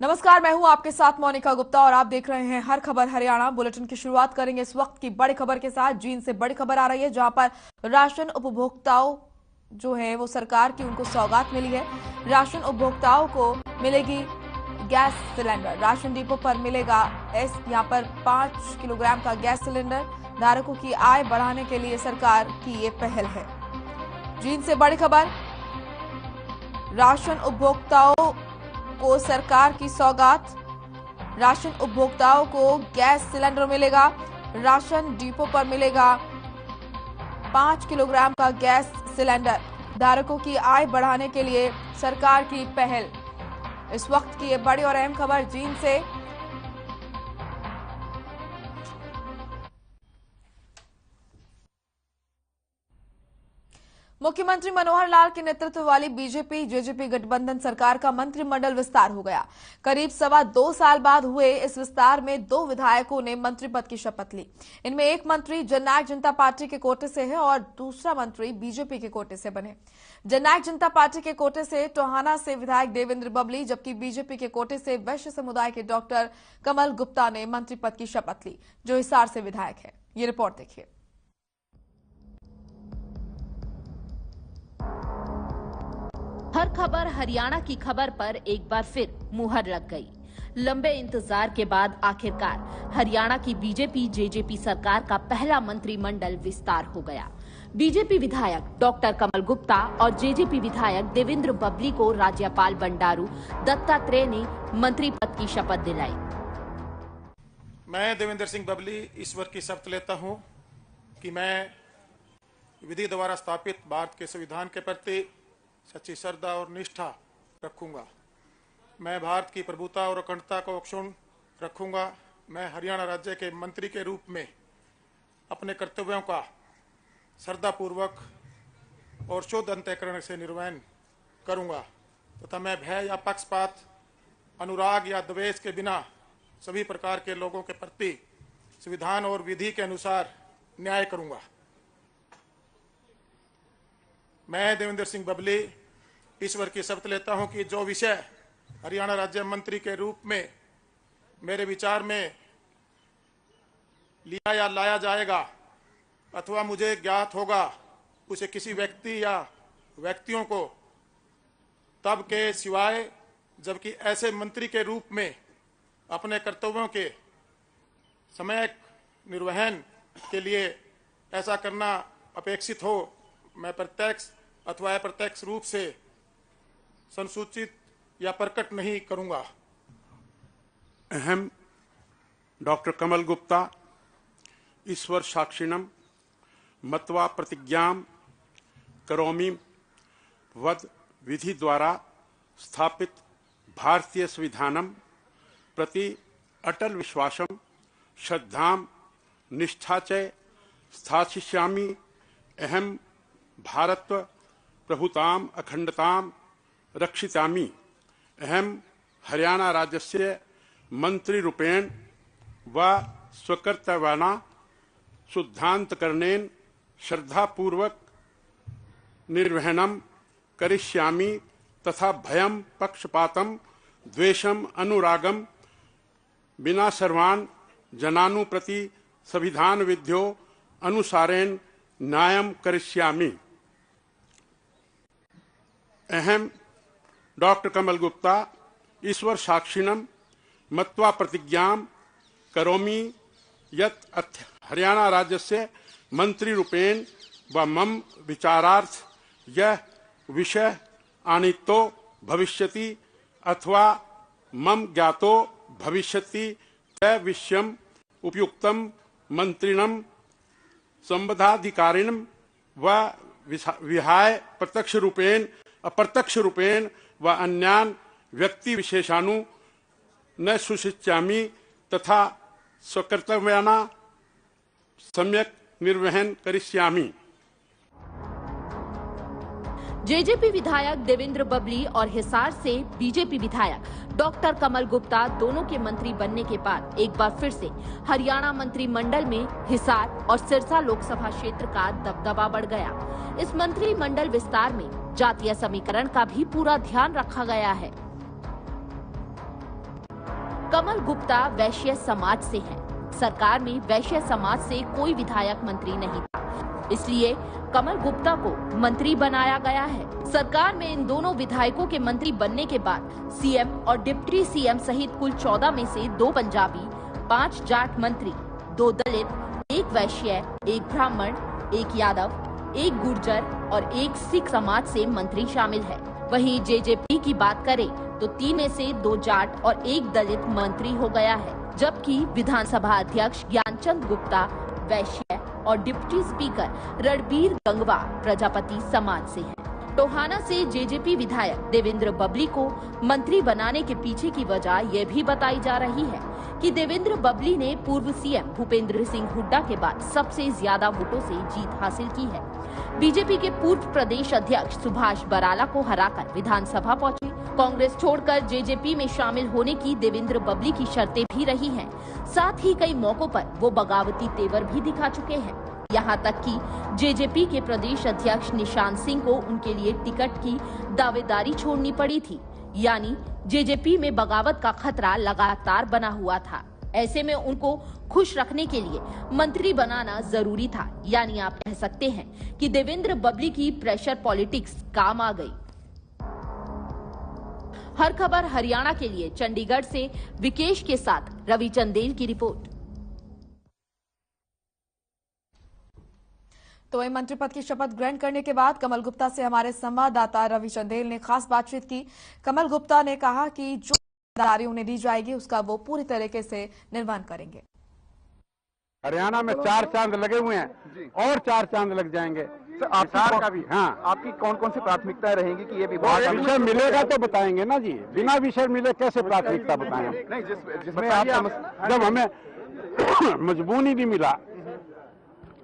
नमस्कार, मैं हूं आपके साथ मोनिका गुप्ता और आप देख रहे हैं हर खबर हरियाणा। बुलेटिन की शुरुआत करेंगे इस वक्त की बड़ी खबर के साथ। जींद से बड़ी खबर आ रही है, जहां पर राशन उपभोक्ताओं जो है वो सरकार की उनको सौगात मिली है। राशन उपभोक्ताओं को मिलेगी गैस सिलेंडर। राशन डिपो पर मिलेगा यहाँ पर 5 किलोग्राम का गैस सिलेंडर। धारकों की आय बढ़ाने के लिए सरकार की ये पहल है। जींद से बड़ी खबर, राशन उपभोक्ताओं को सरकार की सौगात। राशन उपभोक्ताओं को गैस सिलेंडर मिलेगा। राशन डिपो पर मिलेगा 5 किलोग्राम का गैस सिलेंडर। धारकों की आय बढ़ाने के लिए सरकार की पहल। इस वक्त की ये बड़ी और अहम खबर जींद से। मुख्यमंत्री मनोहर लाल के नेतृत्व वाली बीजेपी जेजेपी गठबंधन सरकार का मंत्रिमंडल विस्तार हो गया। करीब 2.25 साल बाद हुए इस विस्तार में 2 विधायकों ने मंत्री पद की शपथ ली। इनमें एक मंत्री जननायक जनता पार्टी के कोटे से है और दूसरा मंत्री बीजेपी के कोटे से बने। जननायक जनता पार्टी के कोटे से टोहाना से विधायक देवेंद्र बबली, जबकि बीजेपी के कोटे से वैश्य समुदाय के डॉक्टर कमल गुप्ता ने मंत्री पद की शपथ ली, जो हिसार से विधायक है। ये रिपोर्ट देखिए। हर खबर हरियाणा की खबर पर एक बार फिर मुहर लग गई। लंबे इंतजार के बाद आखिरकार हरियाणा की बीजेपी जेजेपी सरकार का पहला मंत्रिमंडल विस्तार हो गया। बीजेपी विधायक डॉक्टर कमल गुप्ता और जेजेपी विधायक देवेंद्र बबली को राज्यपाल बंडारू दत्तात्रेय ने मंत्री पद की शपथ दिलाई। मैं देवेंद्र सिंह बबली ईश्वर की शपथ लेता हूं कि मैं विधि द्वारा स्थापित भारत के संविधान के प्रति सच्ची श्रद्धा और निष्ठा रखूंगा। मैं भारत की प्रभुता और अखंडता को अक्षुण्ण रखूंगा। मैं हरियाणा राज्य के मंत्री के रूप में अपने कर्तव्यों का श्रद्धापूर्वक और शुद्ध अंतःकरण से निर्वहन करूंगा तथा मैं भय या पक्षपात, अनुराग या द्वेष के बिना सभी प्रकार के लोगों के प्रति संविधान और विधि के अनुसार न्याय करूंगा। मैं देवेंद्र सिंह बबली ईश्वर की शपथ लेता हूं कि जो विषय हरियाणा राज्य मंत्री के रूप में मेरे विचार में लिया या लाया जाएगा अथवा मुझे ज्ञात होगा, उसे किसी व्यक्ति या व्यक्तियों को तब के सिवाय जबकि ऐसे मंत्री के रूप में अपने कर्तव्यों के समय निर्वहन के लिए ऐसा करना अपेक्षित हो, मैं प्रत्यक्ष अथवा अप्रत्यक्ष रूप से संसूचित या प्रकट नहीं करूंगा। अहम डॉक्टर कमल गुप्ता ईश्वर साक्षिणम मत्वा प्रतिज्ञां करोमि वद विधि द्वारा स्थापित भारतीय संविधानम प्रति अटल विश्वासम श्रद्धां निष्ठा च स्थास्यामि। अहम भारत प्रभुताम अखंडताम रक्षितामि। अहम हरियाणा राज्यस्य मंत्री रूपेण व स्वकर्तव्याना शुद्धान्तकरणेन श्रद्धापूर्वक निर्वहनम करिष्यामि तथा भयम पक्षपातम द्वेषम अनुरागम विना सर्वान् जनानु प्रति संविधान विध्यो अनुसारेण न्यायम करिष्यामि। अहम डॉक्टर कमल गुप्ता ईश्वर साक्षिणम मत्वा प्रतिज्ञां करोमि यत् हरियाणा राज्यस्य मंत्री रूपेण व मम विचारार्थ यह विषय आनीतो भविष्यति अथवा मम ज्ञातो भविष्यति तय विषयम उपयुक्तम मंत्रिणम संबंधाधिकारिणम व विहाय प्रत्यक्ष रूपेण अप्रत्यक्ष रूपेण व अन्यान व्यक्ति विशेषानु न सुशिष्यामि तथा स्वकर्तव्याना सम्यक निर्वहन करिष्यामि। जेजेपी विधायक देवेंद्र बबली और हिसार से बीजेपी विधायक डॉक्टर कमल गुप्ता दोनों के मंत्री बनने के बाद एक बार फिर से हरियाणा मंत्रिमंडल में हिसार और सिरसा लोकसभा क्षेत्र का दबदबा बढ़ गया। इस मंत्रिमंडल विस्तार में जातीय समीकरण का भी पूरा ध्यान रखा गया है। कमल गुप्ता वैश्य समाज से हैं। सरकार में वैश्य समाज से कोई विधायक मंत्री नहीं था, इसलिए कमल गुप्ता को मंत्री बनाया गया है। सरकार में इन दोनों विधायकों के मंत्री बनने के बाद सीएम और डिप्टी सीएम सहित कुल 14 में से 2 पंजाबी, 5 जाट मंत्री, 2 दलित, 1 वैश्य, 1 ब्राह्मण, 1 यादव, 1 गुर्जर और 1 सिख समाज से मंत्री शामिल है। वहीं जेजेपी की बात करें तो 3 में से 2 जाट और 1 दलित मंत्री हो गया है, जबकि विधानसभा अध्यक्ष ज्ञानचंद गुप्ता वैश्य और डिप्टी स्पीकर रणबीर गंगवा प्रजापति समाज से हैं। टोहाना से जेजेपी विधायक देवेंद्र बबली को मंत्री बनाने के पीछे की वजह यह भी बताई जा रही है कि देवेंद्र बबली ने पूर्व सीएम भूपेंद्र सिंह हुड्डा के बाद सबसे ज्यादा वोटों से जीत हासिल की है। बीजेपी के पूर्व प्रदेश अध्यक्ष सुभाष बराला को हराकर विधानसभा पहुंचे। कांग्रेस छोड़कर जेजेपी में शामिल होने की देवेंद्र बबली की शर्तें भी रही हैं। साथ ही कई मौकों पर वो बगावती तेवर भी दिखा चुके हैं। यहाँ तक कि जेजेपी के प्रदेश अध्यक्ष निशान सिंह को उनके लिए टिकट की दावेदारी छोड़नी पड़ी थी। यानी जेजेपी में बगावत का खतरा लगातार बना हुआ था। ऐसे में उनको खुश रखने के लिए मंत्री बनाना जरूरी था। यानी आप कह सकते हैं कि देवेंद्र बबली की प्रेशर पॉलिटिक्स काम आ गई। हर खबर हरियाणा के लिए चंडीगढ़ से विकेश के साथ रवि चंदेल की रिपोर्ट। तो वही मंत्री पद की शपथ ग्रहण करने के बाद कमल गुप्ता से हमारे संवाददाता रवि चंदेल ने खास बातचीत की। कमल गुप्ता ने कहा कि जो जिम्मेदारी उन्हें दी जाएगी उसका वो पूरी तरीके से निर्वहन करेंगे। हरियाणा में 4 चांद लगे हुए हैं और 4 चांद लग जाएंगे। का भी हाँ, आपकी कौन कौन सी प्राथमिकताएं रहेंगी कि ये विभाग विषय मिलेगा तो बताएंगे ना जी, बिना विषय मिले कैसे प्राथमिकता बताएंगे? नहीं, जिसमें आप जब हमें मजबून ही नहीं मिला,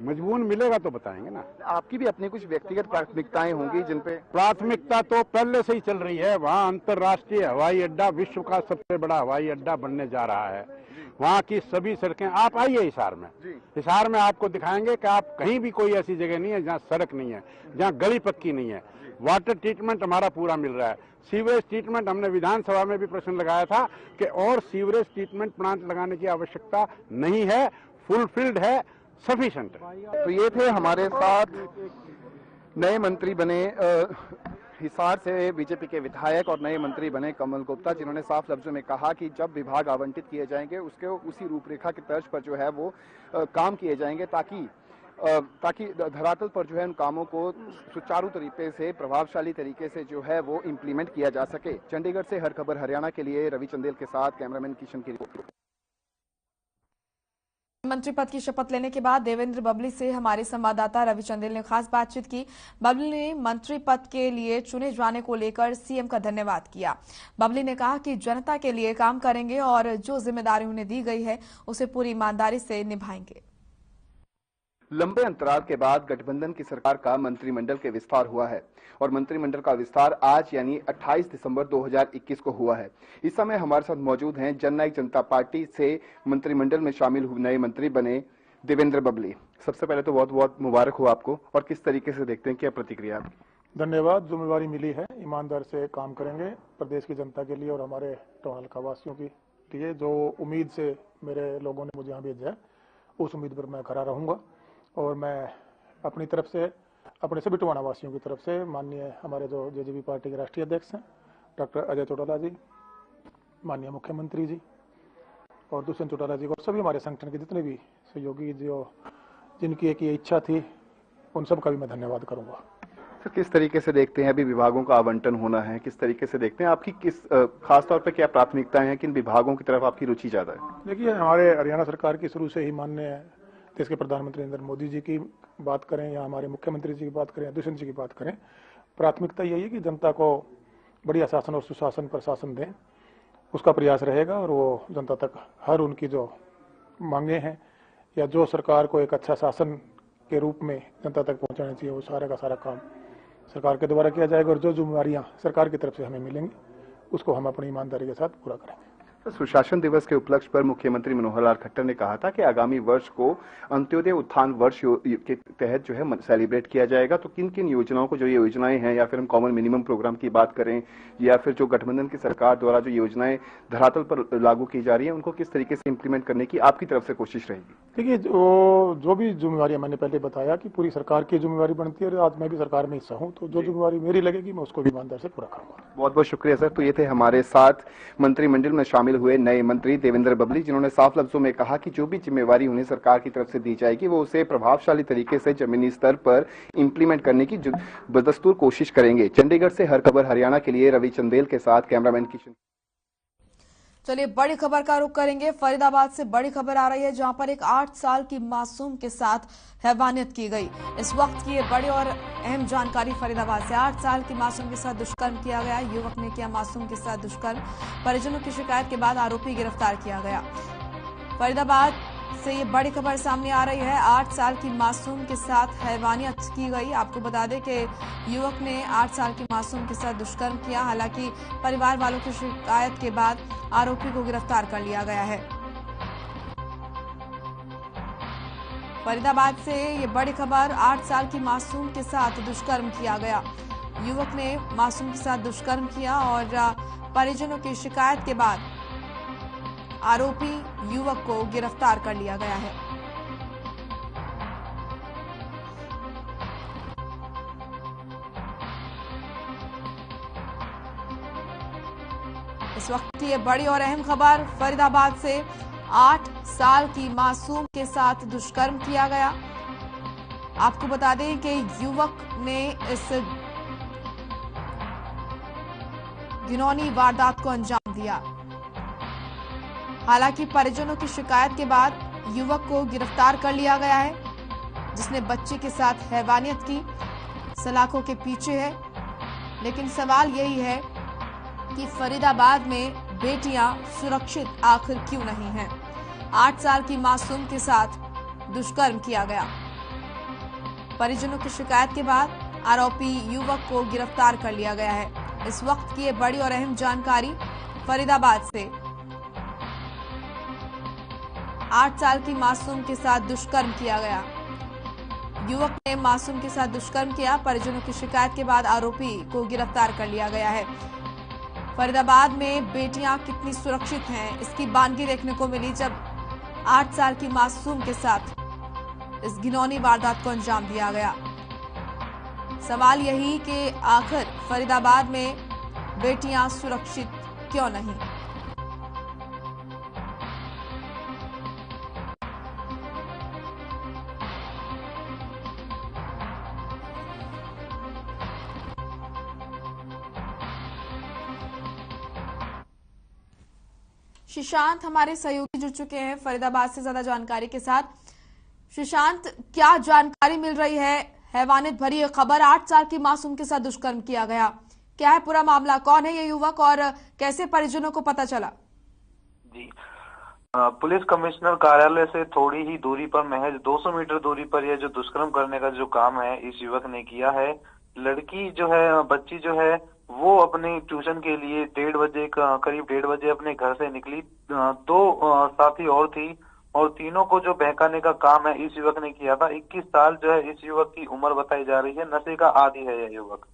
मजबून मिलेगा तो बताएंगे ना। आपकी भी अपनी कुछ व्यक्तिगत प्राथमिकताएं होंगी जिन पे प्राथमिकता तो पहले से ही चल रही है। वहाँ अंतर्राष्ट्रीय हवाई अड्डा, विश्व का सबसे बड़ा हवाई अड्डा बनने जा रहा है। वहाँ की सभी सड़कें, आप आइए हिसार में, हिसार में आपको दिखाएंगे कि आप कहीं भी कोई ऐसी जगह नहीं है जहाँ सड़क नहीं है, जहाँ गली पक्की नहीं है। वाटर ट्रीटमेंट हमारा पूरा मिल रहा है। सीवरेज ट्रीटमेंट, हमने विधानसभा में भी प्रश्न लगाया था कि और सीवरेज ट्रीटमेंट प्लांट लगाने की आवश्यकता नहीं है, फुलफिल्ड है, सफिशिएंट। तो ये थे हमारे साथ नए मंत्री बने हिसार से बीजेपी के विधायक और नए मंत्री बने कमल गुप्ता, जिन्होंने साफ लफ्जों में कहा कि जब विभाग आवंटित किए जाएंगे उसके उसी रूपरेखा की तर्ज पर जो है वो काम किए जाएंगे ताकि धरातल पर जो है उन कामों को सुचारू तरीके से, प्रभावशाली तरीके से जो है वो इम्प्लीमेंट किया जा सके। चंडीगढ़ से हर खबर हरियाणा के लिए रवि चंदेल के साथ कैमरामैन किशन की रिपोर्ट। मंत्री पद की शपथ लेने के बाद देवेंद्र बबली से हमारे संवाददाता रवि चंदेल ने खास बातचीत की। बबली ने मंत्री पद के लिए चुने जाने को लेकर सीएम का धन्यवाद किया। बबली ने कहा कि जनता के लिए काम करेंगे और जो जिम्मेदारी उन्हें दी गई है उसे पूरी ईमानदारी से निभाएंगे। लंबे अंतराल के बाद गठबंधन की सरकार का मंत्रिमंडल के विस्तार हुआ है और मंत्रिमंडल का विस्तार आज यानी 28 दिसंबर 2021 को हुआ है। इस समय हमारे साथ मौजूद हैं जननायक जनता पार्टी से मंत्रिमंडल में शामिल नए मंत्री बने देवेंद्र बबली। सबसे पहले तो बहुत बहुत मुबारक हो आपको, और किस तरीके से देखते हैं, क्या प्रतिक्रिया आपकी? धन्यवाद। जिम्मेवारी मिली है, ईमानदार से काम करेंगे प्रदेश की जनता के लिए और हमारे टोहाना वासियों के लिए। जो उम्मीद से मेरे लोगों ने मुझे यहाँ भेजा है उस उम्मीद पर मैं खड़ा रहूंगा और मैं अपनी तरफ से, अपने सभी टोहाना वासियों की तरफ से माननीय हमारे जो जेजेपी पार्टी के राष्ट्रीय अध्यक्ष हैं डॉक्टर अजय चौटाला जी, माननीय मुख्यमंत्री जी और दुष्यंत चौटाला जी और सभी हमारे संगठन के जितने भी सहयोगी जिनकी एक ये इच्छा थी, उन सब का भी मैं धन्यवाद करूंगा। सर, किस तरीके से देखते हैं अभी विभागों का आवंटन होना है, किस तरीके से देखते हैं, आपकी किस खासतौर पर क्या प्राथमिकताएं हैं, किन विभागों की तरफ आपकी रुचि ज्यादा है? देखिए, हमारे हरियाणा सरकार की शुरू से ही माननीय देश के प्रधानमंत्री नरेंद्र मोदी जी की बात करें या हमारे मुख्यमंत्री जी की बात करें या दुष्यंत जी की बात करें, प्राथमिकता यही है कि जनता को बढ़िया शासन और सुशासन प्रशासन दें, उसका प्रयास रहेगा और वो जनता तक हर उनकी जो मांगे हैं या जो सरकार को एक अच्छा शासन के रूप में जनता तक पहुंचाना चाहिए, वो सारे का सारा काम सरकार के द्वारा किया जाएगा और जो जिम्मेवारियां सरकार की तरफ से हमें मिलेंगी उसको हम अपनी ईमानदारी के साथ पूरा करेंगे। सुशासन दिवस के उपलक्ष्य पर मुख्यमंत्री मनोहर लाल खट्टर ने कहा था कि आगामी वर्ष को अंत्योदय उत्थान वर्ष के तहत जो है सेलिब्रेट किया जाएगा। तो किन किन योजनाओं को, जो ये योजनाएं हैं या फिर हम कॉमन मिनिमम प्रोग्राम की बात करें या फिर जो गठबंधन की सरकार द्वारा जो योजनाएं धरातल पर लागू की जा रही है, उनको किस तरीके से इंप्लीमेंट करने की आपकी तरफ से कोशिश रहेगी? देखिए, जो भी जिम्मेवारी मैंने पहले बताया कि पूरी सरकार की जिम्मेवारी बनती है और आज मैं भी सरकार में हिस्सा हूँ, तो जो जिम्मेवारी मेरी लगेगी मैं उसको भी ईमानदार से पूरा करूंगा। बहुत बहुत शुक्रिया सर। तो ये थे हमारे साथ मंत्रिमंडल में शामिल हुए नए मंत्री देवेंद्र बबली, जिन्होंने साफ लफ्जों में कहा कि जो भी जिम्मेवारी उन्हें सरकार की तरफ से दी जाएगी वो उसे प्रभावशाली तरीके से जमीनी स्तर पर इंप्लीमेंट करने की बदस्तूर कोशिश करेंगे। चंडीगढ़ से हर खबर हरियाणा के लिए रवि चंदेल के साथ कैमरामैन किशन। चलिए बड़ी खबर का रुख करेंगे। फरीदाबाद से बड़ी खबर आ रही है, जहां पर एक 8 साल की मासूम के साथ हैवानियत की गई। इस वक्त की ये बड़ी और अहम जानकारी फरीदाबाद से। 8 साल की मासूम के साथ दुष्कर्म किया गया। युवक ने किया मासूम के साथ दुष्कर्म। परिजनों की शिकायत के बाद आरोपी गिरफ्तार किया गया। फरीदाबाद से ये बड़ी खबर सामने आ रही है। 8 साल की मासूम के साथ हैवानियत की गई। आपको बता दें कि युवक ने 8 साल की मासूम के साथ दुष्कर्म किया। हालांकि परिवार वालों की शिकायत के बाद आरोपी को गिरफ्तार कर लिया गया है। फरीदाबाद से ये बड़ी खबर। 8 साल की मासूम के साथ दुष्कर्म किया गया। युवक ने मासूम के साथ दुष्कर्म किया और परिजनों की शिकायत के बाद आरोपी युवक को गिरफ्तार कर लिया गया है। इस वक्त की ये बड़ी और अहम खबर फरीदाबाद से। 8 साल की मासूम के साथ दुष्कर्म किया गया। आपको बता दें कि युवक ने इस घिनौनी वारदात को अंजाम दिया। हालांकि परिजनों की शिकायत के बाद युवक को गिरफ्तार कर लिया गया है, जिसने बच्ची के साथ हैवानियत की, सलाखों के पीछे है। लेकिन सवाल यही है कि फरीदाबाद में बेटियां सुरक्षित आखिर क्यों नहीं हैं? 8 साल की मासूम के साथ दुष्कर्म किया गया। परिजनों की शिकायत के बाद आरोपी युवक को गिरफ्तार कर लिया गया है। इस वक्त की ये बड़ी और अहम जानकारी फरीदाबाद से। 8 साल की मासूम के साथ दुष्कर्म किया गया। युवक ने मासूम के साथ दुष्कर्म किया। परिजनों की शिकायत के बाद आरोपी को गिरफ्तार कर लिया गया है। फरीदाबाद में बेटियां कितनी सुरक्षित हैं, इसकी बानगी देखने को मिली जब 8 साल की मासूम के साथ इस घिनौनी वारदात को अंजाम दिया गया। सवाल यही कि आखिर फरीदाबाद में बेटियां सुरक्षित क्यों नहीं? सुशांत हमारे सहयोगी जुड़ चुके हैं फरीदाबाद से ज्यादा जानकारी के साथ। सुशांत, क्या जानकारी मिल रही है? हैवानियत भरी खबर, 8 साल की मासूम के साथ दुष्कर्म किया गया। क्या है पूरा मामला? कौन है ये युवक और कैसे परिजनों को पता चला? जी, पुलिस कमिश्नर कार्यालय से थोड़ी ही दूरी पर, महज 200 मीटर दूरी पर यह जो दुष्कर्म करने का जो काम है इस युवक ने किया है। लड़की जो है, बच्ची जो है, वो अपने ट्यूशन के लिए करीब 1:30 बजे अपने घर से निकली। 2 साथी और थी और तीनों को जो बहकाने का काम है इस युवक ने किया था। 21 साल जो है इस युवक की उम्र बताई जा रही है। नशे का आदी है यह युवक।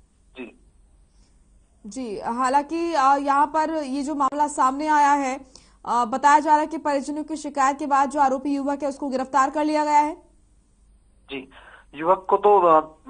जी, हालांकि यहाँ पर ये जो मामला सामने आया है, बताया जा रहा है कि परिजनों की शिकायत के बाद जो आरोपी युवक है उसको गिरफ्तार कर लिया गया है। जी, युवक को तो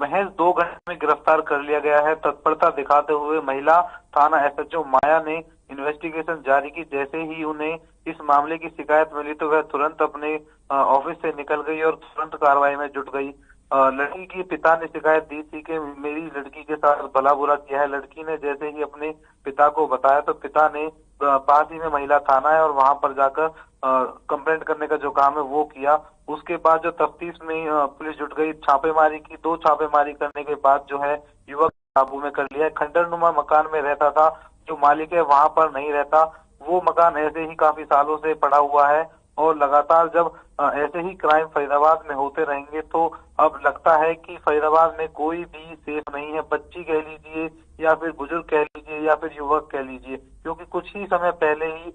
महज 2 घंटे में गिरफ्तार कर लिया गया है। तत्परता दिखाते हुए महिला थाना एसएचओ माया ने इन्वेस्टिगेशन जारी की। जैसे ही उन्हें इस मामले की शिकायत मिली तो वह तुरंत अपने ऑफिस से निकल गई और तुरंत कार्रवाई में जुट गई। लड़की के पिता ने शिकायत दी थी कि मेरी लड़की के साथ भला बुरा किया है। लड़की ने जैसे ही अपने पिता को बताया तो पिता ने पास ही में महिला थाना है और वहां पर जाकर कंप्लेंट करने का जो काम है वो किया। उसके बाद जो तफ्तीश में पुलिस जुट गई, छापेमारी की। 2 छापेमारी करने के बाद जो है युवक काबू में कर लिया। खंडरनुमा मकान में रहता था, जो मालिक है वहां पर नहीं रहता। वो मकान ऐसे ही काफी सालों से पड़ा हुआ है और लगातार जब ऐसे ही क्राइम फरीदाबाद में होते रहेंगे तो अब लगता है कि फरीदाबाद में कोई भी सेफ नहीं है। बच्ची कह लीजिए या फिर बुजुर्ग कह लीजिए या फिर युवक कह लीजिए, क्योंकि कुछ ही समय पहले ही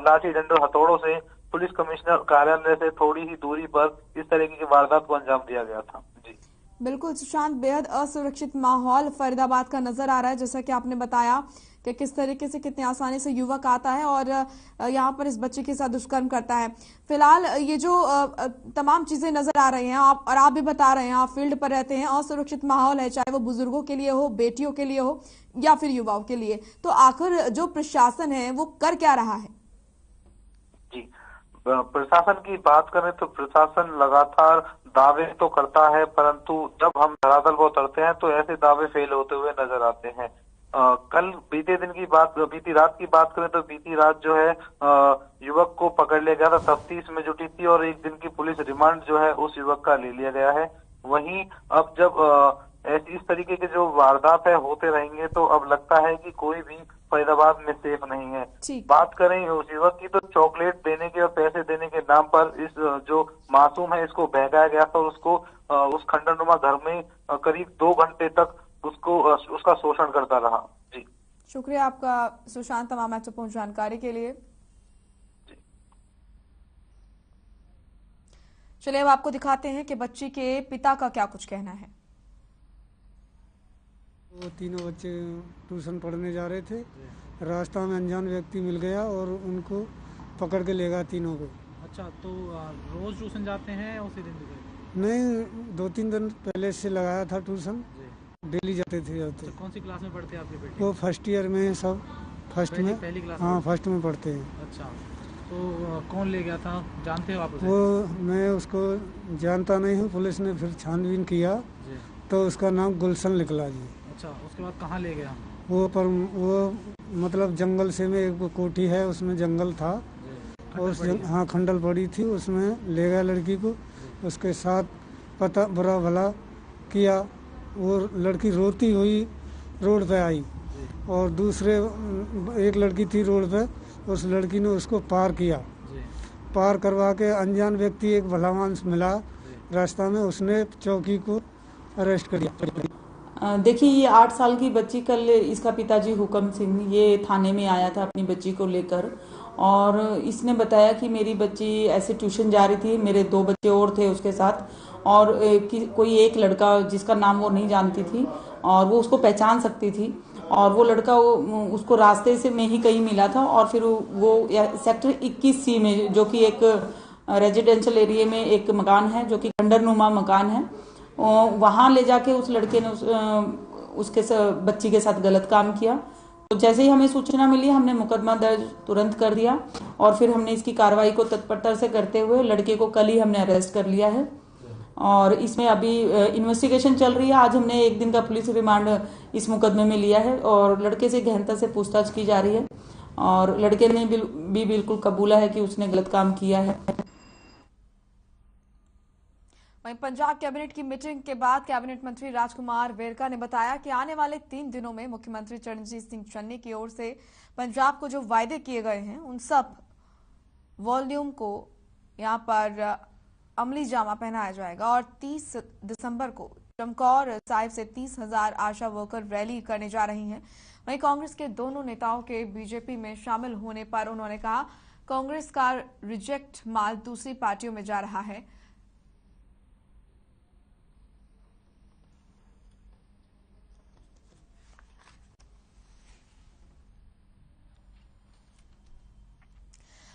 लाठी डंडों हथौड़ों से पुलिस कमिश्नर कार्यालय से थोड़ी ही दूरी पर इस तरीके की वारदात को अंजाम दिया गया था। जी बिल्कुल सुशांत, बेहद असुरक्षित माहौल फरीदाबाद का नजर आ रहा है, जैसा कि आपने बताया कि किस तरीके से कितनी आसानी से युवक आता है और यहाँ पर इस बच्चे के साथ दुष्कर्म करता है। फिलहाल ये जो तमाम चीजें नजर आ रही हैं आप भी बता रहे हैं, आप फील्ड पर रहते हैं, असुरक्षित माहौल है, चाहे वो बुजुर्गों के लिए हो, बेटियों के लिए हो या फिर युवाओं के लिए, तो आखिर जो प्रशासन है वो कर क्या रहा है? जी, प्रशासन की बात करें तो प्रशासन लगातार दावे तो करता है, परंतु जब हम धरातल पर उतरते हैं तो ऐसे दावे फेल होते हुए नजर आते हैं। कल बीती रात की बात करें तो बीती रात जो है युवक को पकड़ लिया गया था, तफ्तीश में जुटी थी और एक दिन की पुलिस रिमांड जो है उस युवक का ले लिया गया है। वहीं अब जब इस तरीके के जो वारदात है होते रहेंगे तो अब लगता है कि कोई भी फरीदाबाद में सेफ नहीं है। बात करें उस युवक की तो चॉकलेट देने के और पैसे देने के नाम पर इस जो मासूम है इसको बहकाया गया था और उसको उस खंडरनुमा घर में करीब 2 घंटे तक उसका शोषण करता रहा। जी शुक्रिया आपका सुशांत, तमाम महत्वपूर्ण जानकारी के लिए। चलिए अब आपको दिखाते हैं कि बच्ची के पिता का क्या कुछ कहना है। वो तीनों बच्चे ट्यूशन पढ़ने जा रहे थे, रास्ता में अनजान व्यक्ति मिल गया और उनको पकड़ के ले गया तीनों को। अच्छा, तो रोज ट्यूशन जाते हैं या उसी दिन भी गए? नहीं, 2-3 दिन पहले से लगाया था ट्यूशन, डेली जाते थे। अच्छा, कौन सी क्लास में पढ़ते हैं आपके बेटे? वो फर्स्ट ईयर में, सब फर्स्ट में। पहली क्लास? हाँ, फर्स्ट में पढ़ते हैं। अच्छा, तो कौन ले गया था, जानते हो आप उसे? वो मैं उसको जानता नहीं हूँ, पुलिस ने फिर छानबीन किया तो उसका नाम गुलशन निकला जी। अच्छा, उसके बाद कहाँ ले गया? वो मतलब जंगल से में एक कोठी है, उसमें जंगल था, हाँ खंडल पड़ी थी, उसमें ले गया लड़की को। उसके साथ पता बुरा भला किया, वो लड़की रोती हुई रोड पे आई और दूसरे एक लड़की थी रोड पे, उस लड़की ने उसको पार किया। पार करवा के अनजान व्यक्ति एक भलामांस मिला रास्ता में, उसने चौकी को अरेस्ट कर लिया। देखिए, ये 8 साल की बच्ची, कल इसका पिताजी हुक्म सिंह ये थाने में आया था अपनी बच्ची को लेकर और इसने बताया कि मेरी बच्ची ऐसे ट्यूशन जा रही थी, मेरे 2 बच्चे और थे उसके साथ और कोई एक लड़का जिसका नाम वो नहीं जानती थी और वो उसको पहचान सकती थी और वो लड़का उसको रास्ते से में ही कहीं मिला था और फिर वो सेक्टर 21C में, जो कि एक रेजिडेंशियल एरिया में एक मकान है जो कि खंडरनुमा मकान है, वहां ले जाके उस लड़के ने उसके बच्ची के साथ गलत काम किया। तो जैसे ही हमें सूचना मिली हमने मुकदमा दर्ज तुरंत कर दिया और फिर हमने इसकी कार्रवाई को तत्परता से करते हुए लड़के को कल ही हमने अरेस्ट कर लिया है और इसमें अभी इन्वेस्टिगेशन चल रही है। आज हमने 1 दिन का पुलिस रिमांड इस मुकदमे में लिया है और लड़के से गहनता से पूछताछ की जा रही है और लड़के ने भी बिल्कुल कबूला है कि उसने गलत काम किया है। वहीं पंजाब कैबिनेट की मीटिंग के बाद कैबिनेट मंत्री राजकुमार वेरका ने बताया कि आने वाले 3 दिनों में मुख्यमंत्री चरणजीत सिंह चन्नी की ओर से पंजाब को जो वायदे किए गए हैं उन सब वॉल्यूम को यहां पर अमली जामा पहनाया जाएगा और 30 दिसंबर को चमकौर साहिब से 30,000 आशा वर्कर रैली करने जा रही हैं। वहीं कांग्रेस के दोनों नेताओं के बीजेपी में शामिल होने पर उन्होंने कहा, कांग्रेस का रिजेक्ट माल दूसरी पार्टियों में जा रहा है।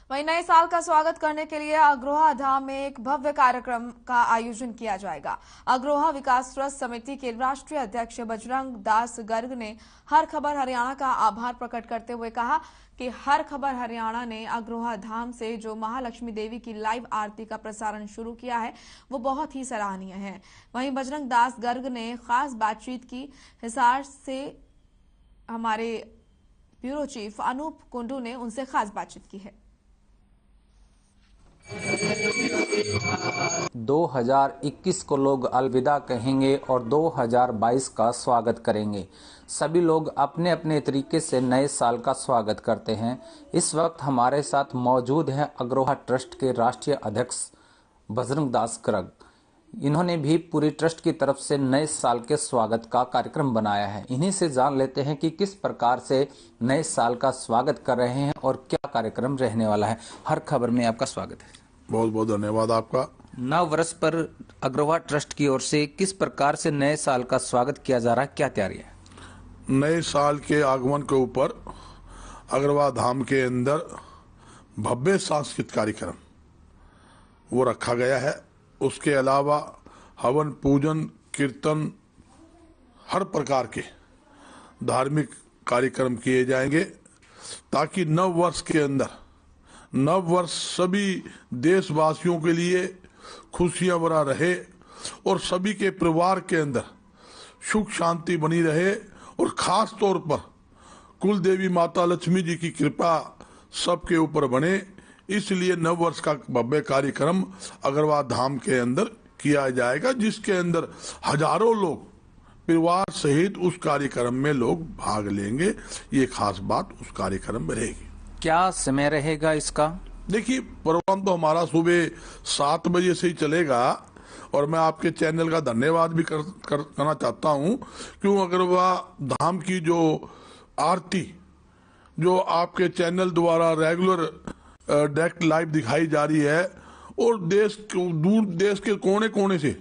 वहीं नए साल का स्वागत करने के लिए अग्रोहा धाम में एक भव्य कार्यक्रम का आयोजन किया जाएगा। अग्रोहा विकास ट्रस्ट समिति के राष्ट्रीय अध्यक्ष बजरंग दास गर्ग ने हर खबर हरियाणा का आभार प्रकट करते हुए कहा कि हर खबर हरियाणा ने अग्रोहा धाम से जो महालक्ष्मी देवी की लाइव आरती का प्रसारण शुरू किया है वो बहुत ही सराहनीय है। वहीं बजरंग दास गर्ग ने खास बातचीत की। हिसार से हमारे ब्यूरो चीफ अनूप कुंडू ने उनसे खास बातचीत की है। 2021 को लोग अलविदा कहेंगे और 2022 का स्वागत करेंगे। सभी लोग अपने अपने तरीके से नए साल का स्वागत करते हैं। इस वक्त हमारे साथ मौजूद हैं अग्रवाह ट्रस्ट के राष्ट्रीय अध्यक्ष बजरंग दास गर्ग। इन्होंने भी पूरी ट्रस्ट की तरफ से नए साल के स्वागत का कार्यक्रम बनाया है। इन्हीं से जान लेते हैं कि किस प्रकार से नए साल का स्वागत कर रहे हैं और क्या कार्यक्रम रहने वाला है। हर खबर में आपका स्वागत है। बहुत बहुत धन्यवाद आपका। नव वर्ष पर अग्रवाह ट्रस्ट की ओर से किस प्रकार से नए साल का स्वागत किया जा रहा है, क्या तैयारी है? नए साल के आगमन के ऊपर अग्रवाह धाम के अंदर भव्य सांस्कृतिक कार्यक्रम वो रखा गया है। उसके अलावा हवन, पूजन, कीर्तन, हर प्रकार के धार्मिक कार्यक्रम किए जाएंगे ताकि नव वर्ष के अंदर नव वर्ष सभी देशवासियों के लिए खुशियां भरा रहे और सभी के परिवार के अंदर सुख शांति बनी रहे और खास तौर पर कुल देवी माता लक्ष्मी जी की कृपा सबके ऊपर बने। इसलिए नव वर्ष का भव्य कार्यक्रम अग्रवाह धाम के अंदर किया जाएगा, जिसके अंदर हजारों लोग परिवार सहित उस कार्यक्रम में लोग भाग लेंगे। ये खास बात उस कार्यक्रम में रहेगी। क्या समय रहेगा इसका? देखिए, प्रोग्राम तो हमारा सुबह 7 बजे से ही चलेगा और मैं आपके चैनल का धन्यवाद भी करना चाहता हूँ। क्यों, अग्रवाह धाम की जो आरती जो आपके चैनल द्वारा रेगुलर डायरेक्ट लाइव दिखाई जा रही है और दूर देश के कोने कोने से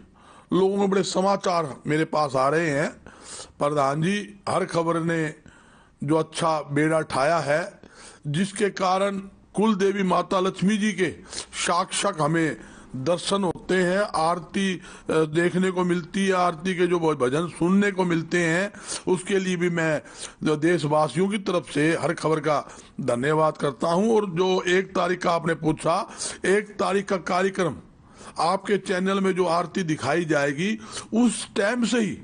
लोगों में बड़े समाचार मेरे पास आ रहे हैं। प्रधान जी हर खबर ने जो अच्छा बेड़ा ठाया है, जिसके कारण कुल देवी माता लक्ष्मी जी के साक्षात हमें दर्शन होते हैं, आरती देखने को मिलती है, आरती के जो भजन सुनने को मिलते हैं। उसके लिए भी मैं देशवासियों की तरफ से हर खबर का धन्यवाद करता हूं। और जो 1 तारीख का आपने पूछा, 1 तारीख का कार्यक्रम आपके चैनल में जो आरती दिखाई जाएगी उस टाइम से ही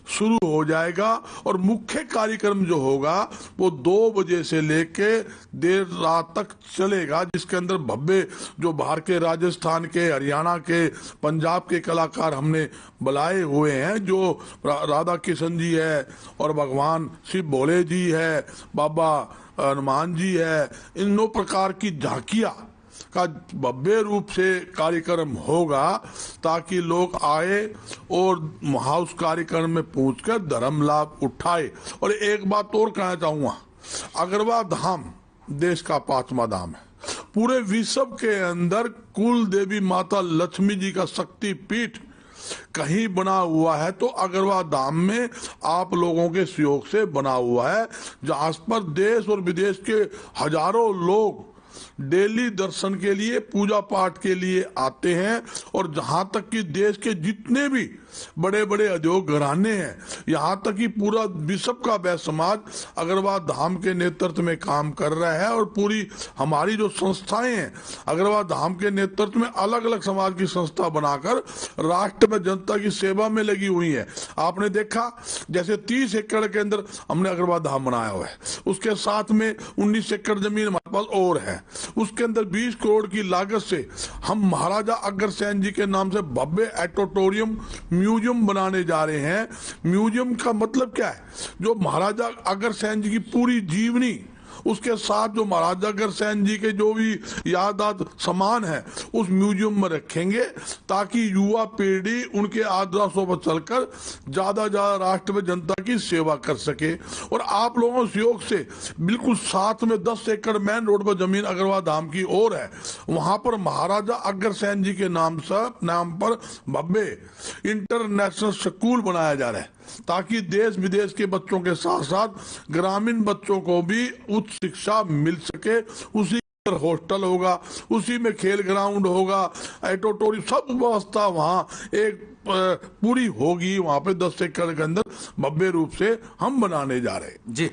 शुरू हो जाएगा और मुख्य कार्यक्रम जो होगा वो 2 बजे से लेके देर रात तक चलेगा, जिसके अंदर भव्य जो बाहर के राजस्थान के, हरियाणा के, पंजाब के कलाकार हमने बुलाए हुए हैं। जो राधा किशन जी है और भगवान शिव भोले जी है, बाबा हनुमान जी है, इन 9 प्रकार की झांकियां का भव्य रूप से कार्यक्रम होगा ताकि लोग आए और उस कार्यक्रम में पहुंचकर धर्म लाभ उठाए। और एक बात और कहना चाहूंगा, अग्रवाह धाम देश का 5वां धाम है। पूरे विश्व के अंदर कुल देवी माता लक्ष्मी जी का शक्ति पीठ कहीं बना हुआ है तो अग्रवाह धाम में आप लोगों के सहयोग से बना हुआ है, जहां पर देश और विदेश के हजारों लोग डेली दर्शन के लिए, पूजा पाठ के लिए आते हैं। और जहां तक कि देश के जितने भी बड़े बड़े उद्योग घराने हैं, यहाँ तक कि पूरा विश्व का वैश्य समाज अग्रवाह धाम के नेतृत्व में काम कर रहा है। और पूरी हमारी जो संस्थाएं हैं अग्रवाह धाम के नेतृत्व में अलग अलग समाज की संस्था बनाकर राष्ट्र में जनता की सेवा में लगी हुई है। आपने देखा जैसे 30 एकड़ के अंदर हमने अग्रवाह धाम बनाया हुआ है, उसके साथ में 19 एकड़ जमीन हमारे पास और है, उसके अंदर 20 करोड़ की लागत से हम महाराजा अग्रसेन जी के नाम से भव्य ऑडिटोरियम म्यूजियम बनाने जा रहे हैं। म्यूजियम का मतलब क्या है, जो महाराजा अग्रसेन जी की पूरी जीवनी, उसके साथ जो महाराजा अग्रसेन जी के जो भी यादात सामान है उस म्यूजियम में रखेंगे ताकि युवा पीढ़ी उनके आदर्शों पर चलकर ज्यादा ज्यादा राष्ट्र में जनता की सेवा कर सके। और आप लोगों के सहयोग से बिल्कुल साथ में 10 एकड़ मेन रोड पर जमीन अग्रवाह धाम की ओर है, वहां पर महाराजा अग्रसेन जी के नाम पर भव्य इंटरनेशनल स्कूल बनाया जा रहा है ताकि देश विदेश के बच्चों के साथ साथ ग्रामीण बच्चों को भी उच्च शिक्षा मिल सके। उसी हॉस्टल होगा, उसी में खेल ग्राउंड होगा, ऑडिटोरियम, सब व्यवस्था वहाँ एक पूरी होगी वहां पे 10 एकड़ के अंदर भव्य रूप से हम बनाने जा रहे हैं। जी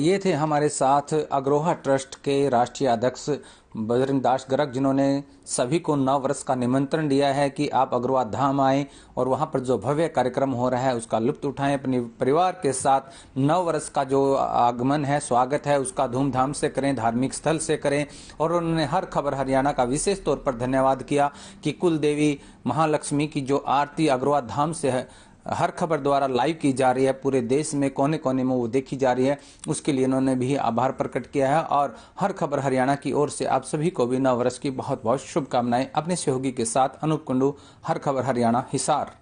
ये थे हमारे साथ अग्रोहा ट्रस्ट के राष्ट्रीय अध्यक्ष बजरंग दास गर्ग, जिन्होंने सभी को नव वर्ष का निमंत्रण दिया है कि आप अग्रोहा धाम आएं और वहां पर जो भव्य कार्यक्रम हो रहा है उसका लुत्फ उठाएं, अपने परिवार के साथ नव वर्ष का जो आगमन है, स्वागत है, उसका धूमधाम से करें, धार्मिक स्थल से करें। और उन्होंने हर खबर हरियाणा का विशेष तौर पर धन्यवाद किया कि कुल देवी महालक्ष्मी की जो आरती अग्रोहा धाम से है हर खबर द्वारा लाइव की जा रही है, पूरे देश में कोने कोने में वो देखी जा रही है, उसके लिए इन्होंने भी आभार प्रकट किया है। और हर खबर हरियाणा की ओर से आप सभी को भी नव वर्ष की बहुत बहुत शुभकामनाएं। अपने सहयोगी के साथ अनूप कुंडू, हर खबर हरियाणा, हिसार।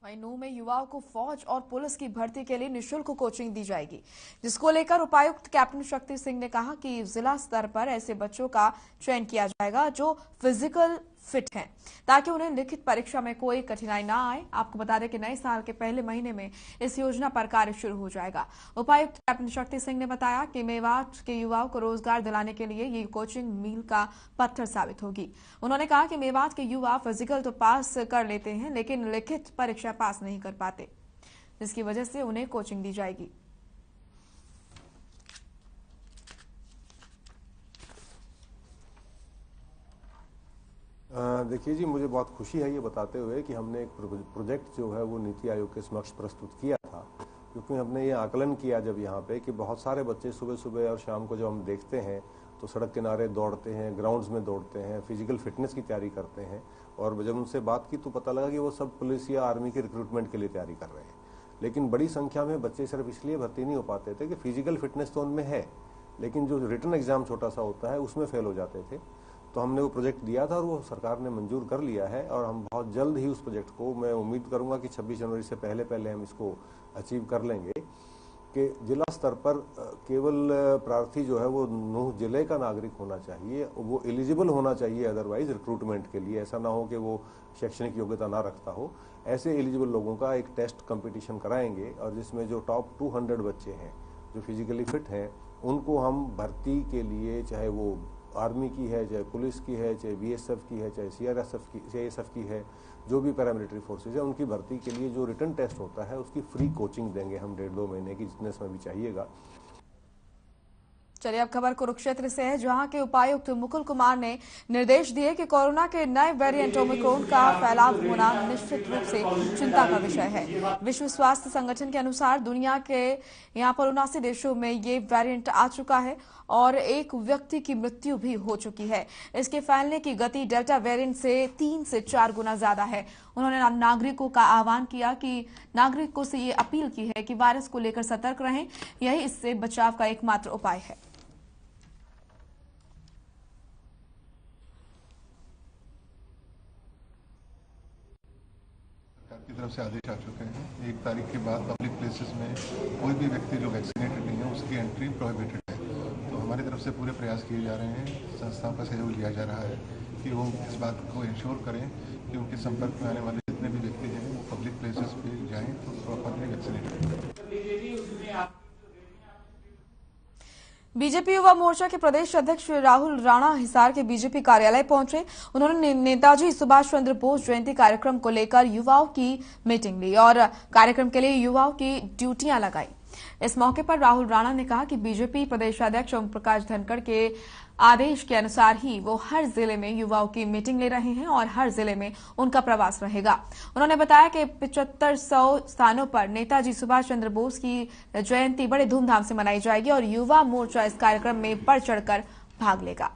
वहीं नूंह में युवाओं को फौज और पुलिस की भर्ती के लिए निःशुल्क कोचिंग दी जाएगी, जिसको लेकर उपायुक्त कैप्टन शक्ति सिंह ने कहा कि जिला स्तर पर ऐसे बच्चों का चयन किया जाएगा जो फिजिकल फिट हैं, ताकि उन्हें लिखित परीक्षा में कोई कठिनाई ना आए। आपको बता दें कि नए साल के पहले महीने में इस योजना पर कार्य शुरू हो जाएगा। उपायुक्त कैप्टन शक्ति सिंह ने बताया कि मेवात के युवाओं को रोजगार दिलाने के लिए ये कोचिंग मील का पत्थर साबित होगी। उन्होंने कहा कि मेवात के युवा फिजिकल तो पास कर लेते हैं, लेकिन लिखित परीक्षा पास नहीं कर पाते, जिसकी वजह से उन्हें कोचिंग दी जाएगी। देखिए जी, मुझे बहुत खुशी है ये बताते हुए कि हमने एक प्रोजेक्ट जो है वो नीति आयोग के समक्ष प्रस्तुत किया था, क्योंकि हमने ये आकलन किया जब यहाँ पे कि बहुत सारे बच्चे सुबह सुबह और शाम को जब हम देखते हैं तो सड़क किनारे दौड़ते हैं, ग्राउंड्स में दौड़ते हैं, फिजिकल फिटनेस की तैयारी करते हैं। और जब उनसे बात की तो पता लगा कि वो सब पुलिस या आर्मी के रिक्रूटमेंट के लिए तैयारी कर रहे हैं। लेकिन बड़ी संख्या में बच्चे सिर्फ इसलिए भर्ती नहीं हो पाते थे कि फिजिकल फिटनेस तो उनमें है, लेकिन जो रिटन एग्जाम छोटा सा होता है उसमें फेल हो जाते थे। तो हमने वो प्रोजेक्ट दिया था और वो सरकार ने मंजूर कर लिया है, और हम बहुत जल्द ही उस प्रोजेक्ट को, मैं उम्मीद करूंगा कि 26 जनवरी से पहले हम इसको अचीव कर लेंगे कि जिला स्तर पर केवल प्रार्थी जो है वो नूंह जिले का नागरिक होना चाहिए, वो एलिजिबल होना चाहिए अदरवाइज रिक्रूटमेंट के लिए। ऐसा ना हो कि वो शैक्षणिक योग्यता ना रखता हो। ऐसे एलिजिबल लोगों का एक टेस्ट कंपटीशन कराएंगे, और जिसमें जो टॉप 200 बच्चे हैं जो फिजिकली फिट हैं उनको हम भर्ती के लिए, चाहे वो आर्मी की है, चाहे पुलिस की है, चाहे बीएसएफ की है, चाहे सीआरएसएफ की है, जो भी पैरामिलिट्री फोर्सेज है, उनकी भर्ती के लिए जो रिटन टेस्ट होता है उसकी फ्री कोचिंग देंगे हम 1.5-2 महीने की, जितने समय भी चाहिएगा। चलिए अब खबर कुरुक्षेत्र से है, जहां के उपायुक्त मुकुल कुमार ने निर्देश दिए कि कोरोना के नए वेरिएंट ओमिक्रॉन का फैलाव होना निश्चित रूप से चिंता का विषय है। विश्व स्वास्थ्य संगठन के अनुसार दुनिया के यहां पर 79 देशों में ये वेरिएंट आ चुका है और एक व्यक्ति की मृत्यु भी हो चुकी है। इसके फैलने की गति डेल्टा वेरिएंट से 3 से 4 गुना ज्यादा है। उन्होंने नागरिकों का आह्वान किया कि नागरिकों से ये अपील की है कि वायरस को लेकर सतर्क रहें, यही इससे बचाव का एकमात्र उपाय है। की तरफ से आदेश आ चुके हैं। 1 तारीख के बाद पब्लिक प्लेसेस में कोई भी व्यक्ति जो वैक्सीनेटेड नहीं है उसकी एंट्री प्रोहिबिटेड है। तो हमारी तरफ से पूरे प्रयास किए जा रहे हैं, संस्थाओं का सहयोग लिया जा रहा है कि वो इस बात को इंश्योर करें कि उनके संपर्क में आने वाले जितने भी व्यक्ति हैं वो पब्लिक प्लेसेस पे जाएं तो प्रॉपरली वैक्सीनेटेड हैं। बीजेपी युवा मोर्चा के प्रदेश अध्यक्ष राहुल राणा हिसार के बीजेपी कार्यालय पहुंचे। उन्होंने नेताजी सुभाष चंद्र बोस जयंती कार्यक्रम को लेकर युवाओं की मीटिंग ली और कार्यक्रम के लिए युवाओं की ड्यूटियां लगाई। इस मौके पर राहुल राणा ने कहा कि बीजेपी प्रदेश अध्यक्ष ओम प्रकाश धनखड़ के आदेश के अनुसार ही वो हर जिले में युवाओं की मीटिंग ले रहे हैं और हर जिले में उनका प्रवास रहेगा। उन्होंने बताया कि 7500 स्थानों पर नेताजी सुभाष चंद्र बोस की जयंती बड़े धूमधाम से मनाई जाएगी और युवा मोर्चा इस कार्यक्रम में बढ़ चढ़कर भाग लेगा।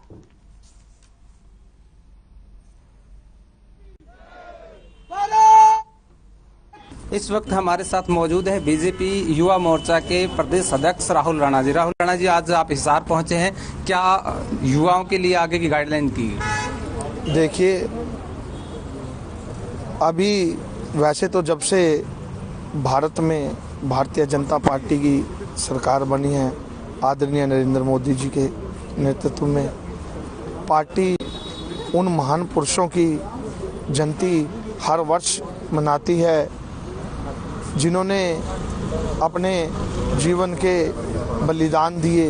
इस वक्त हमारे साथ मौजूद है बीजेपी युवा मोर्चा के प्रदेश अध्यक्ष राहुल राणा जी। राहुल राणा जी, आज आप हिसार पहुंचे हैं, क्या युवाओं के लिए आगे की गाइडलाइन की? देखिए, अभी वैसे तो जब से भारत में भारतीय जनता पार्टी की सरकार बनी है आदरणीय नरेंद्र मोदी जी के नेतृत्व में, पार्टी उन महान पुरुषों की जयंती हर वर्ष मनाती है जिन्होंने अपने जीवन के बलिदान दिए।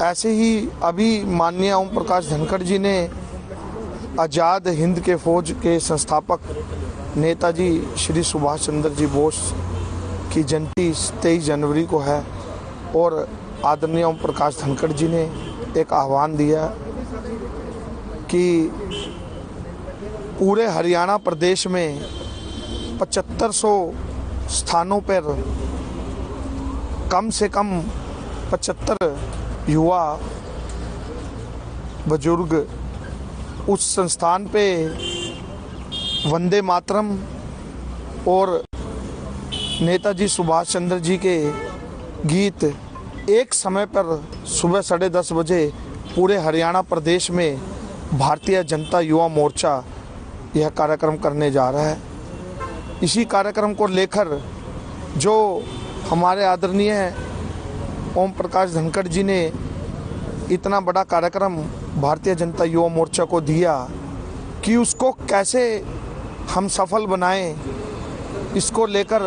ऐसे ही अभी माननीय ओम प्रकाश धनखड़ जी ने आज़ाद हिंद के फौज के संस्थापक नेताजी श्री सुभाष चंद्र जी बोस की जयंती 23 जनवरी को है और आदरणीय ओम प्रकाश धनखड़ जी ने एक आह्वान दिया कि पूरे हरियाणा प्रदेश में 7500 स्थानों पर कम से कम 75 युवा बुजुर्ग उस संस्थान पे वंदे मातरम और नेताजी सुभाष चंद्र जी के गीत एक समय पर सुबह 10:30 बजे पूरे हरियाणा प्रदेश में भारतीय जनता युवा मोर्चा यह कार्यक्रम करने जा रहा है। इसी कार्यक्रम को लेकर जो हमारे आदरणीय ओम प्रकाश धनखड़ जी ने इतना बड़ा कार्यक्रम भारतीय जनता युवा मोर्चा को दिया कि उसको कैसे हम सफल बनाएं, इसको लेकर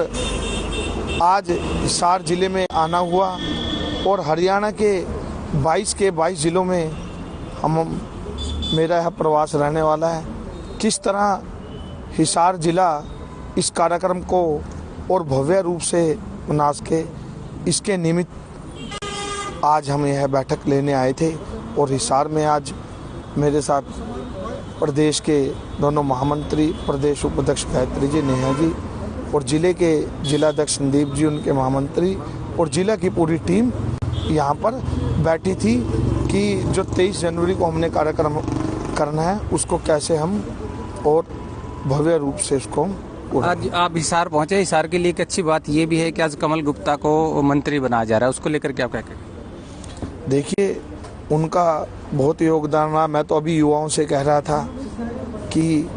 आज हिसार जिले में आना हुआ और हरियाणा के 22 जिलों में मेरा यह प्रवास रहने वाला है। किस तरह हिसार जिला इस कार्यक्रम को और भव्य रूप से मना सके, इसके निमित्त आज हम यह बैठक लेने आए थे और हिसार में आज मेरे साथ प्रदेश के दोनों महामंत्री, प्रदेश उपाध्यक्ष गायत्री जी, नेहा जी और जिले के जिलाध्यक्ष संदीप जी, उनके महामंत्री और जिला की पूरी टीम यहाँ पर बैठी थी कि जो 23 जनवरी को हमने कार्यक्रम करना है उसको कैसे हम और भव्य रूप से उसको। आज आप हिसार पहुंचे, हिसार के लिए एक अच्छी बात ये भी है कि आज कमल गुप्ता को मंत्री बनाया जा रहा है, उसको लेकर क्या कहेंगे? देखिए, उनका बहुत योगदान रहा। मैं तो अभी युवाओं से कह रहा था कि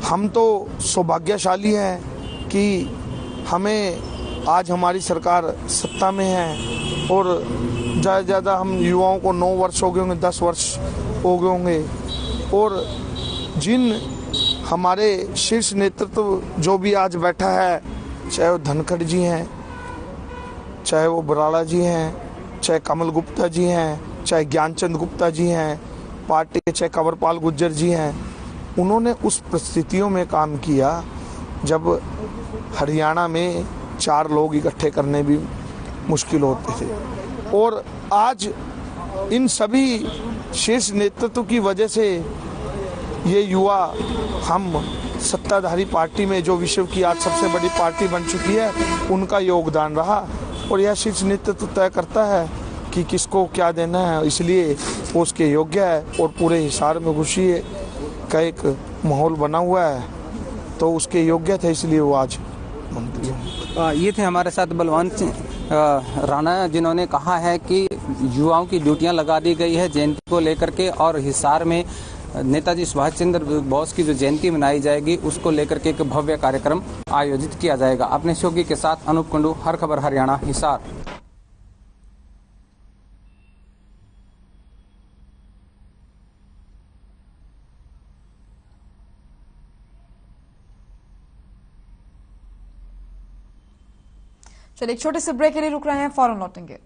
हम तो सौभाग्यशाली हैं कि हमें आज हमारी सरकार सत्ता में है और ज़्यादा से ज़्यादा हम युवाओं को 9 वर्ष हो गए होंगे, 10 वर्ष हो गए होंगे और जिन हमारे शीर्ष नेतृत्व जो भी आज बैठा है, चाहे वो धनखड़ जी हैं, चाहे वो बराड़ा जी हैं, चाहे कमल गुप्ता जी हैं, चाहे ज्ञानचंद गुप्ता जी हैं, पार्टी के चाहे कंवरपाल गुर्जर जी हैं, उन्होंने उस परिस्थितियों में काम किया जब हरियाणा में 4 लोग इकट्ठे करने भी मुश्किल होते थे और आज इन सभी शीर्ष नेतृत्व की वजह से ये युवा हम सत्ताधारी पार्टी में जो विश्व की आज सबसे बड़ी पार्टी बन चुकी है, उनका योगदान रहा और यह शीर्ष नेतृत्व तय करता है कि किसको क्या देना है, इसलिए वो उसके योग्य है और पूरे हिसार में खुशी का एक माहौल बना हुआ है तो उसके योग्य थे, इसलिए वो आज मंत्री। ये थे हमारे साथ बलवंत राणा, जिन्होंने कहा है कि युवाओं की ड्यूटियां लगा दी गई है जयंती को लेकर के और हिसार में नेताजी सुभाष चंद्र बोस की जो जयंती मनाई जाएगी उसको लेकर के एक भव्य कार्यक्रम आयोजित किया जाएगा। अपने सहयोगी के साथ अनूप कुंडू, हर खबर हरियाणा, हिसार। चलिए एक छोटे से ब्रेक के लिए रुक रहे हैं, फौरन लौटेंगे।